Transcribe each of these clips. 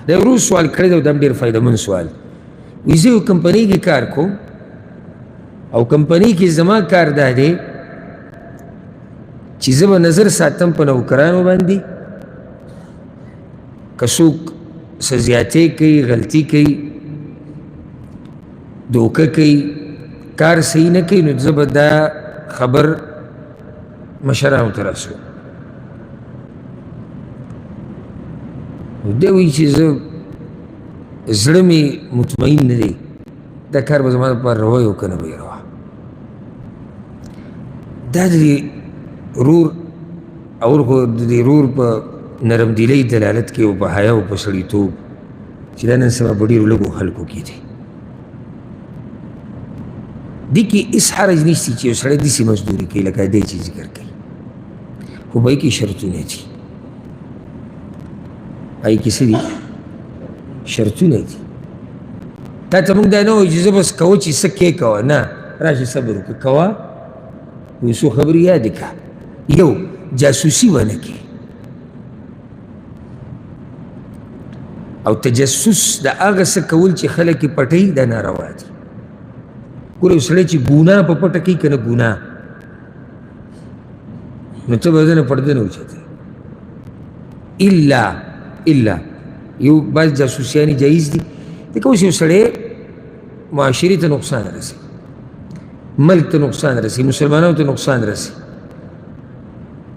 دا ورو سوال کړی دی او دا هم ډېر فایدهمند سوال. وایي زه یو کمپنۍ کې کار کوم او کمپنۍ کې زما کار دا دی چې زه به نظر ساتم په نوکرانو باندې که څوک څه زیاتې کوي غلطي کوي دوکه کوي کار صحیح نه کوي نو زه به دا خبر مشرانو ته رسوم. دی وایي چې زه زړه مې مطمئن نه دی دا کار به زما لپاره روا یو که نه به یې روا. دا د دې رور اول خو د دې رور په نرم دیلۍ دلالت کوي او په حیا او په سړیتوب چې دا نن سبا په ډېرو لږو خلکو کې دی. دې کې هېڅ حرج نشته چې یو سړی داسې مزدوري کوي لکه دی چې ذکر کوي خو به یې کې شرطونه دي هغې کې څه دي شرطونه دي. تا ته موږ دا نه وایو چې زه بس کوه چې څه کې کوه نه راشه صبر وکړه کوه یو څو خبرې یادې کړه. یو جاسوسي ونه کې او تجسس د هغه څه کول چې خلک یې پټوي دا ناروا دي. ګوره یو سړی چې ګناه په پټه کوي که نه ګناه نو ته به ده نه پرده نه اوچتوي الا یو بعض جاسوسیانې جایز دي ځکه اوس یو سړی معاشرې ته نقصان رسي ملک ته نقصان رسي مسلمانانو ته نقصان رسي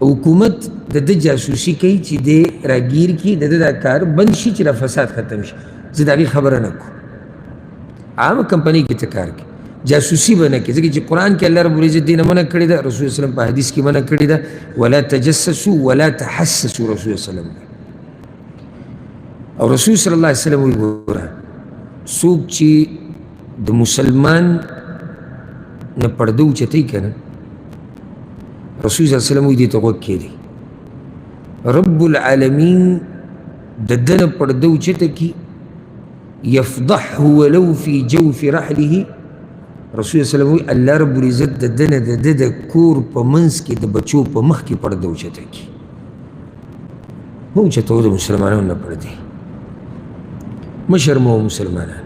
حکومت د ده جاسوسي کوي چې دی راګیر کړي د ده دا کار بند شي چې دا فساد ختم شي. زه د هغې خبره نه کوم عامه کمپنۍ کې ته کار کوي جاسوسي به نه کوي ځکه چې قرآن کې الله رب العزت دې نه منع کړې ده رسول وسلم په حدیث کې منع کړې ده ولا تجسسوا ولا تحسسوا رسول وسلم او رسول صلی الله علیه وسلم وایي ګوره څوک چې د مسلمان نه پرده اوچتوي که نه رسول صلی الله علیه وسلم وایي دې ته غوږ کښېږدي رب العالمین د ده نه پرده اوچته کړي یفضحه ولو فی جوف رحله رسول صلی الله علیه وسلم وایي الله رب العزت د ده نه د ده د کور په منځ کې د بچو په مخ کې پرده اوچته کړي. مه اوچتوه د مسلمانانو نه پردې مشر مو مسلمانان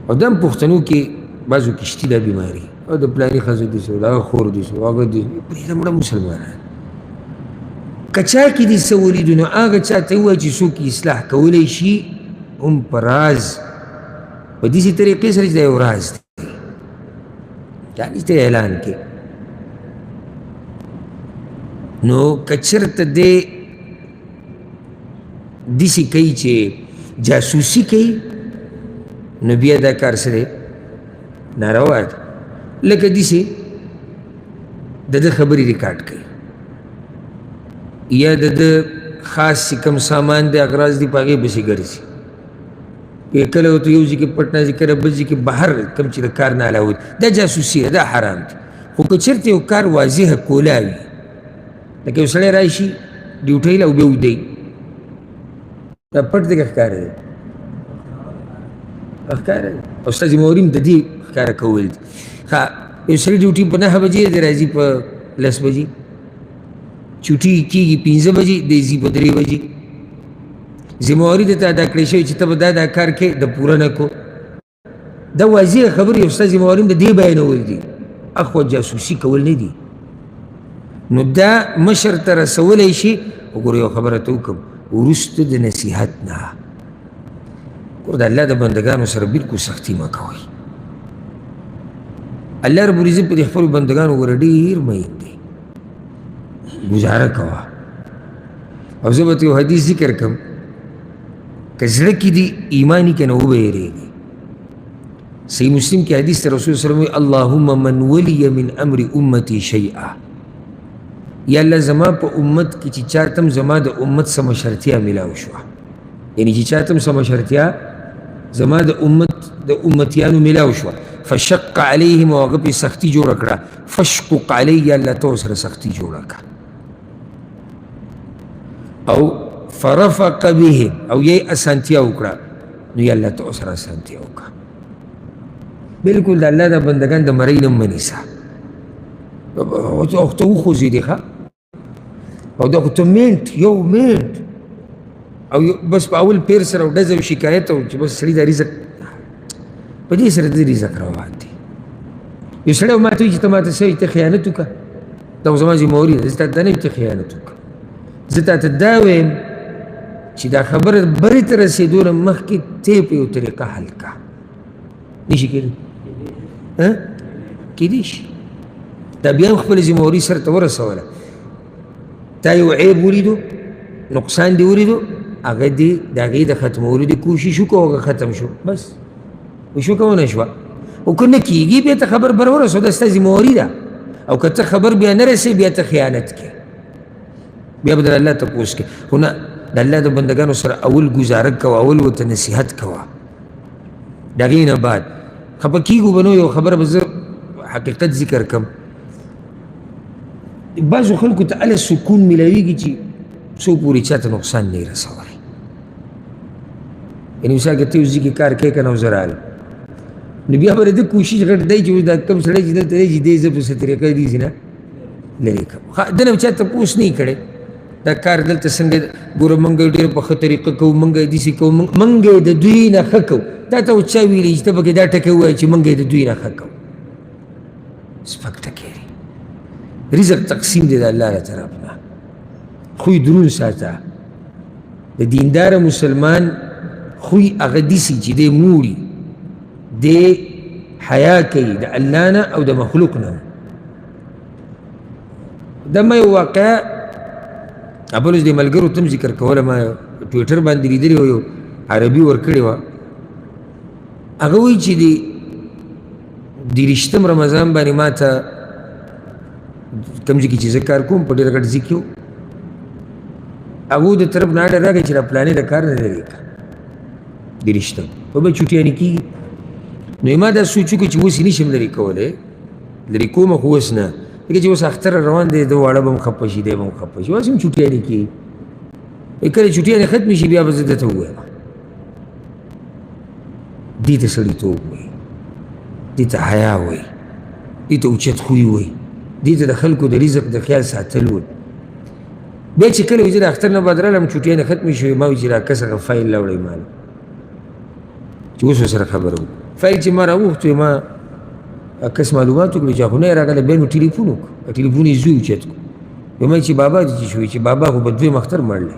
او دا هم پښتنو کې بعضو کې شتي دا بیماري او د پلاني ښځو دي شو د هغه خور دي شو هغه دي پرېږده مړه مسلمانان که چا کې دې څه ولیدو نو هغه چا ته ووایه چې څوک اصلاح کولی شي هم په راز په داسې طریقې سره چې دا یو راز دی دا نشته اعلان کې نو که چېرته دی داسې کوي چې جاسوسي کوي نو بیا دا کار څه دی ناروا دی. لکه داسې د ده خبرې ریکارډ کوي یا د ده خاص چې کوم سامان دی اغراض دي په هغې پسې ګرځي کله ورته یو ځای کې پټ نه ځي کله بل ځای کې بهر کوم چې د کار نه علاوه دا جاسوسي ده دا حرام دی. خو که چېرته یو کار واضحه کولا وي لکه یو سړی راشي ډیوټۍ له او بیا ودی دا پټ دی که ښکاره دی ښکاره دی او ستا ذمهواري هم د دې ښکاره کول دي. ښه یو سړي ډیوټي په 9 بجې دی راځي په 10 بجې چوټي کېږي 15 بجې دی ځي په 3 بجې ذمهواري درته ادا کړی شوی چې ته به دا کار کوې د پوره نه کو دا واضحه خبرې او ستا ذمهواري هم د دې بیانول دي اخوا جاسوسي کول نه دي. نو دا مشر ته رسولی شي وګوره یو خبره ته وکړم وروسته د نصیحت نه ګوره د الله د بندګانو سره بلکل سختي مه کوئ. الله رب العزت په دې خپلو بندګانو ګوره ډېر مین دی ګزاره کوه. او زه به ته یو حدیث ذکر کړم که زړه کې دي ایماني که نه وبهېرېږي. صحیح مسلم کې حدیث ته رسول صلی الله علیه وسلم اللهم من ولی من امر امتی شیئا یا الله زما په امت کې چې چاته هم زما د امت څه مشرتیا میلاو شوه یعنې چې چاته هم څه مشرتیا زما د امت د امتیانو میلاو شوه فشق علیهم او هغه پرې سختي جوړه کړه فشقق علی یا الله ته ورسره سختي جوړه کړه او فرفق به او یې اسانتیا وکړه نو یا الله ته ورسره اسانتیا وکړه. بلکل د الله د بندګان د مرۍ نه مه نیسه او ته وخوځېدې ښه او دا خو ته منټ یو منټ او بس په اول پیر سره ډزه او شکایت او چې بس سړي دا رزق په دې سره د رزق روان دی. یو سړی ما ته وایي چې ته ما ته څه وایي ته خیانت وکړه، دا خو زما ذمهواري ده، زه تا ته دا نه ته خیانت وکړه، زه تا ته دا وایم چې دا خبره برې ته رسېدو نه مخکې ته په یو طریقه حل کړه. نه شي کېدی، کېدی شي دا بیا هم خپله ذمهواري سر ته ورسوله. تا یو عیب ولیدو، نقصان دې ولیدو، هغه دې د هغې د ختمولو دې کوشش وکړو، هغه ختم شو، بس وشو که ونه شوه. او که نه کېږي بیا ته خبر بر ورسو، دا ستا ذمهواري ده. او که ته خبر بیا نه رسې بیا ته خیانت کې، بیا به در الله تپوس کې. خو نه، د الله د بندګانو سره اول ګزاره کوه، اول ورته نصیحت کوه، د هغې نه بعد خفه کېږو به نو. یو خبره به زه حقیقت ذکر کړم، بعضو خلکو ته هله سکون میلاویږي چې څو پورې چاته نقصان نه یې رسولی. یعنې مثال که ته یو ځای کې کار کوې که نه او زه رالم، نو بیا به د کوشش غټ دی چې اوس دا کوم سړی چې دلته دی چې دی زه په څه طریقه دېسې نه لرې کړم. ده نه چا تپوس نه یې کړی دا کار دلته څنګه ګوره موږ یې ډېر په ښه طریقه کوو، موږ یې داسې کوو، موږ یې د دوی نه ښه کوو. دا ته چا ویلي چې ته پکې دا ټکی ووایې چې موږ یې د دوی نه ښه کوو؟ سپک ټکی دی. رزق تقسیم دی د الله له طرف نه. خوی درون ساته. د دینداره مسلمان خوی هغه داسې چې دی موړي، دی حیا کوي د الله نه او د مخلوق نه. دا ما یو واقعه بل اوس د ملګرو ته هم ذکر کوله، ما ټویټر باندې لیدلې وه، یو عربي ورکړې وه. هغه وایي چې د 30 رمضان باندې ما ته کوم ځای کې چې زه کار کوم په ډېر غټ ځای کې و، هغو د طرف نه اډر راغی چې را پلانې د کار نه لرې کړه 30 په به چوټیانې کېږي. نو ما دا سوچ وکړو چې اوس یې نشم لرې کولی، لرې کومه خو اوس نه، ځکه چې اوس اختر روان دی، د واړه به هم خفه شي، دی به هم خفه شي، اوس هم چوټیانې کېږي. کله چوټیانې ختمې شي بیا به زه درته ووایم. دې ته سړیتوب وایي، دې ته حیا وایي، دې ته اوچت خوی وایي، دې ته د خلکو د رزق د خیال ساتل وایي. بیا چې کله وایي زه د اختر نه بعد رالم چوټیانې ختمې شوې، ما وایي چې راکس هغه فایل راوړئ ماله چې اوس ورسره خبره وکړو. فایل چې ما راوغوښتو ما کس معلومات وکړو چې خو نه یې راغلی، بیا مې ټلیفون وکړو، ټلیفون یې زوی اوچت کړو، ویې ما چې بابا دې چې شوي، چې بابا خو به دویم اختر مړلی.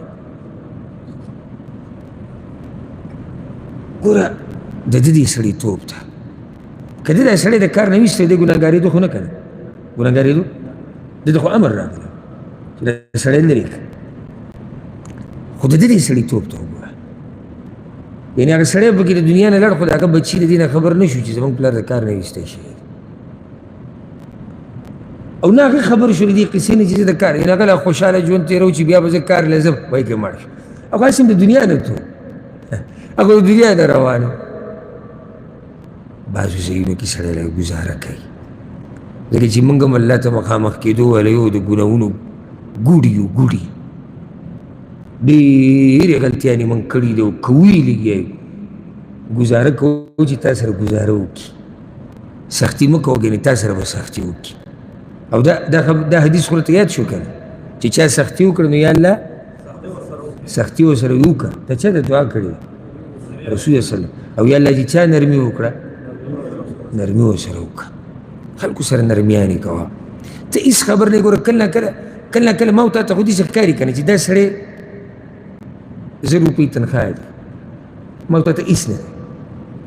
ګوره د ده دې سړیتوب ته که ده دا سړی د کار نه ویستی، دی ګناهګارېدو خو نه که نه، ګناهګارېدو ده ته خو امر راغلی چې دا سړی لرې کړه. خو د ده دې سړیتوب ته وګوره، یعنې هغه سړی پکې د دنیا نه لړ، خو د هغه بچي د دې نه خبر نه شو چې زموږ پلار د کار نه ویستی شوی، او نه هغه خبر شو د دې قصې نه چې زه د کار، یعنې هغه لا خوشحاله ژوند تېرو چې بیا به زه کار له ځم، وایي که مړ شم. او هسې هم د دنیا نه تو، هغه د دنیا نه روان و. بعضو ځایونو کې سړی لږ ګزاره کوي، ځکه چې موږ هم الله ته مخامخ کېدو ویله یو د ګناهونو ګوډي یو ګوډي ډېرې غلطیانې موږ کړي دي، او که ویلې ګزاره کوو چې تا سره ګزاره وکړي، سختي مه کوه، ګنې تا سره به سختي وکړي. او دا حدیث خو راته یاد شو که نه، چې چا سختي وکړه نو یا الله سختي ورسره وکړه. دا چا ته دعا کړې رسول الله صلی الله علیه وسلم. او یا الله چې چا نرمي وکړه نرمي ورسره وکړه، خلکو سره نرمیانې کوه. ته هېڅ خبر نه یې. ګوره کله کله ما تا ته خو داسې ښکاري که نه چې دا سړی 1000 روپۍ تنخواه ده، ما ته هېڅ نه دی.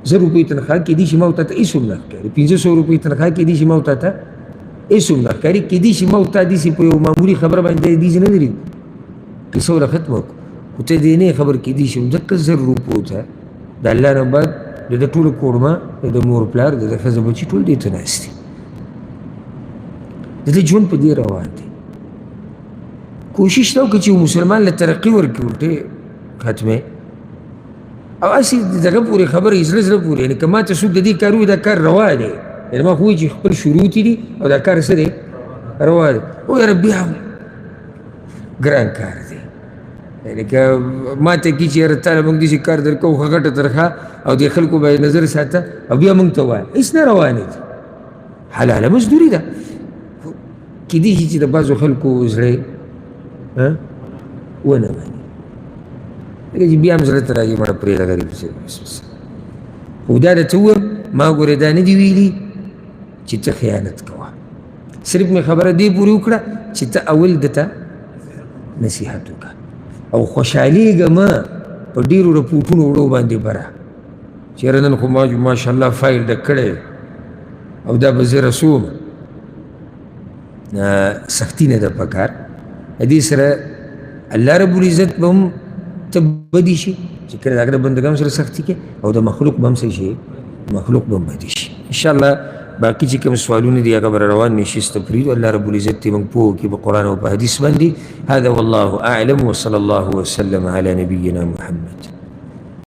1000 روپۍ تنخواه کېدای شي ما ته هېڅ هم نه ښکاري، 500 روپۍ تنخواه کېدای شي ما ته هېڅ هم نه ښکاري، کېدای شي ما ته داسې په یو معمولي خبره باندې داسې نه لري کیسه وله ختمه وکړو، خو ته دې نه خبر کېدای شي ځکه 1000 روپو ته د الله نه بعد د ده ټوله کورمه، د مور پلار، د ده ښځه بچي ټول دې ته ناست دي، د ده ژوند په دې روان دی. کوشش ته وکړه چې یو مسلمان له ترقي ورکړي، ورته ختمې او هسې دغه پورې خبره یې زړه پورې، یعنې که ما ته څوک د دې کار ووایي دا کار روا دی، یعنې ما خو وایي چې خپل شروط دي او دا کار څه دی روا دی، او یاره بیا هم ګران کار دی. یعنې که ما ته کي چې یاره تاله موږ داسې کار در کوو ښه غټه تنخواه او د خلکو باندې نظر ساته او بیا موږ ته وایه، هېڅ نه روانې دي، حلاله مزدوري ده. کېدای شي چې د بعضو خلکو زړه ونه مني، لکه چې بیا هم زړه ته راځي مړه پرېږده غریب صاحب. خو دا درته ووایم ما ګورې دا نه دي ویلي چې ته خیانت کوه، صرف مې خبره دې پورې وکړه چې ته اول دته نصیحت وکړه او خوشحالېږه مه په ډېرو رپوټونو وړو باندې بره چې یاره نن خو ما ماشاءالله فایل ډک کړی او دا به زه رسوم. سختي نه ده پکار. دې سره الله رب العزت به هم ته بدي شي چې کله د هغه بندګانو سره سختي کوي او د مخلوق به هم څه شي، مخلوق به هم بدي شي. انشاءالله باقي چې کوم سوالونه دي هغه به روان وي شیسته پرېږدو. الله رب العزت دې موږ پوه کړي په قرآن او په حدیث باندې. هذا والله اعلم وصلى الله وسلم على نبينا محمد.